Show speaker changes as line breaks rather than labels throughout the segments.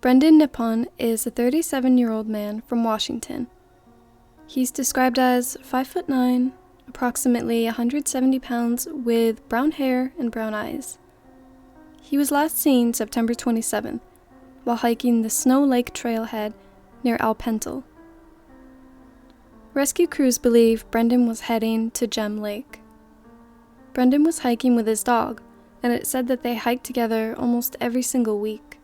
Brendan Nippon is a 37-year-old man from Washington. He's described as 5'9", approximately 170 pounds, with brown hair and brown eyes. He was last seen September 27th while hiking the Snow Lake trailhead near Alpental. Rescue crews believe Brendan was heading to Gem Lake. Brendan was hiking with his dog, and it said that they hiked together almost every single week.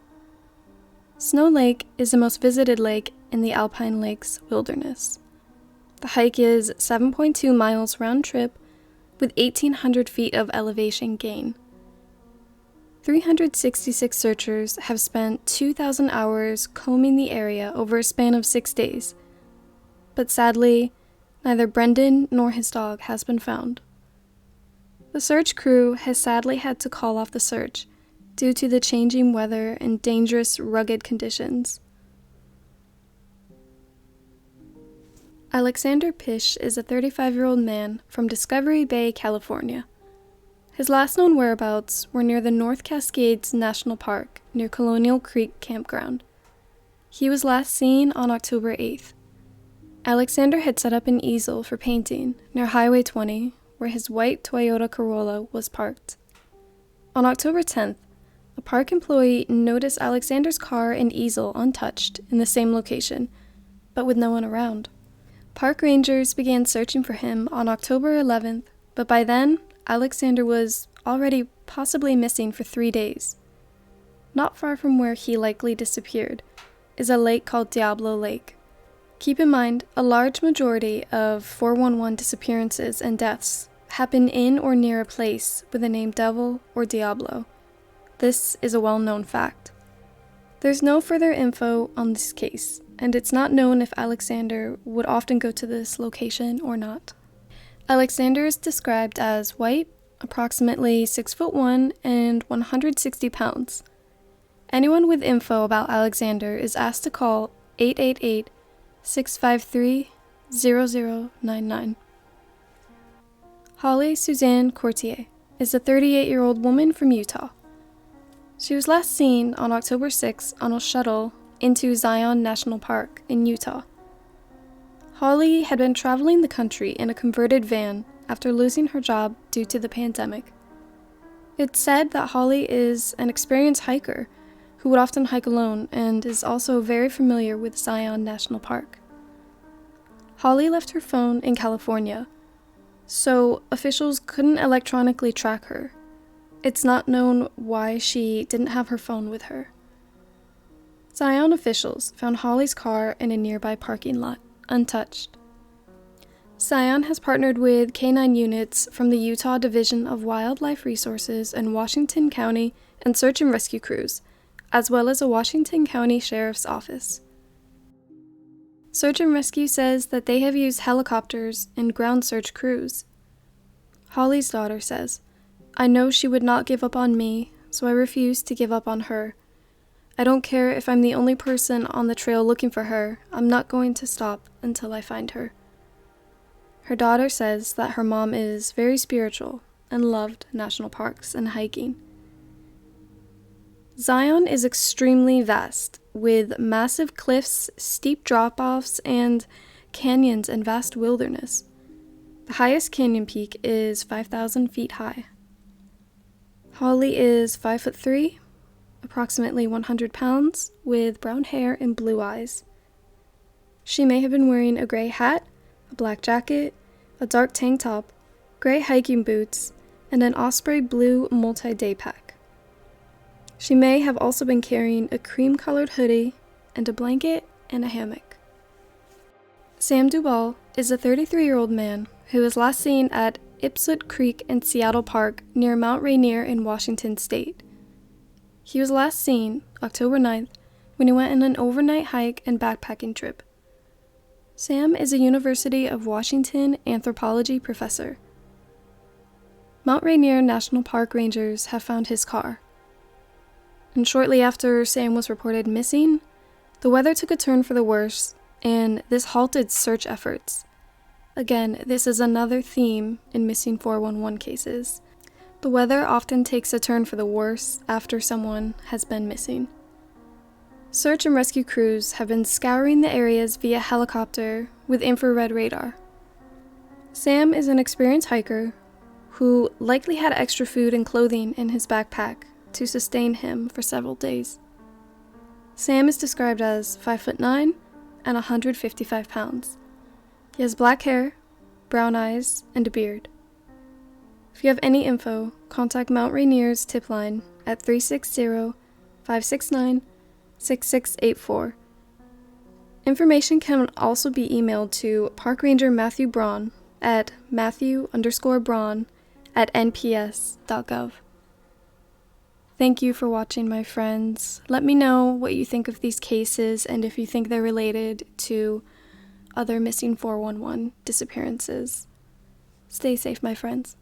Snow Lake is the most visited lake in the Alpine Lakes wilderness. The hike is 7.2 miles round trip with 1,800 feet of elevation gain. 366 searchers have spent 2,000 hours combing the area over a span of 6 days, but sadly, neither Brendan nor his dog has been found. The search crew has sadly had to call off the search due to the changing weather and dangerous, rugged conditions. Alexander Pish is a 35-year-old man from Discovery Bay, California. His last known whereabouts were near the North Cascades National Park near Colonial Creek Campground. He was last seen on October 8th. Alexander had set up an easel for painting near Highway 20, where his white Toyota Corolla was parked. On October 10th, a park employee noticed Alexander's car and easel untouched in the same location, but with no one around. Park rangers began searching for him on October 11th, but by then, Alexander was already possibly missing for 3 days. Not far from where he likely disappeared is a lake called Diablo Lake. Keep in mind, a large majority of 411 disappearances and deaths happen in or near a place with the name Devil or Diablo. This is a well-known fact. There's no further info on this case, and it's not known if Alexander would often go to this location or not. Alexander is described as white, approximately 6'1" and 160 pounds. Anyone with info about Alexander is asked to call 888-653-0099. Holly Suzanne Cortier is a 38-year-old woman from Utah. She was last seen on October 6 on a shuttle into Zion National Park in Utah. Holly had been traveling the country in a converted van after losing her job due to the pandemic. It's said that Holly is an experienced hiker who would often hike alone and is also very familiar with Zion National Park. Holly left her phone in California, so officials couldn't electronically track her. It's not known why she didn't have her phone with her. Zion officials found Holly's car in a nearby parking lot, untouched. Zion has partnered with K-9 units from the Utah Division of Wildlife Resources and Washington County and search and rescue crews, as well as a Washington County Sheriff's Office. Search and Rescue says that they have used helicopters and ground search crews. Holly's daughter says, "I know she would not give up on me, so I refuse to give up on her. I don't care if I'm the only person on the trail looking for her. I'm not going to stop until I find her." Her daughter says that her mom is very spiritual and loved national parks and hiking. Zion is extremely vast, with massive cliffs, steep drop-offs, and canyons and vast wilderness. The highest canyon peak is 5,000 feet high. Holly is 5'3", approximately 100 pounds, with brown hair and blue eyes. She may have been wearing a gray hat, a black jacket, a dark tank top, gray hiking boots, and an osprey blue multi-day pack. She may have also been carrying a cream-colored hoodie and a blanket and a hammock. Sam Dubal is a 33-year-old man who was last seen at Ipswich Creek and Seattle Park near Mount Rainier in Washington State. He was last seen October 9th when he went on an overnight hike and backpacking trip. Sam is a University of Washington anthropology professor. Mount Rainier National Park rangers have found his car. And shortly after Sam was reported missing, the weather took a turn for the worse, and this halted search efforts. Again, this is another theme in missing 411 cases. The weather often takes a turn for the worse after someone has been missing. Search and rescue crews have been scouring the areas via helicopter with infrared radar. Sam is an experienced hiker who likely had extra food and clothing in his backpack to sustain him for several days. Sam is described as 5'9" and 155 pounds. He has black hair, brown eyes, and a beard. If you have any info, contact Mount Rainier's tip line at 360-569-6684. Information can also be emailed to Park Ranger Matthew Braun at matthew_braun@nps.gov. Thank you for watching, my friends. Let me know what you think of these cases and if you think they're related to other missing 411 disappearances. Stay safe, my friends.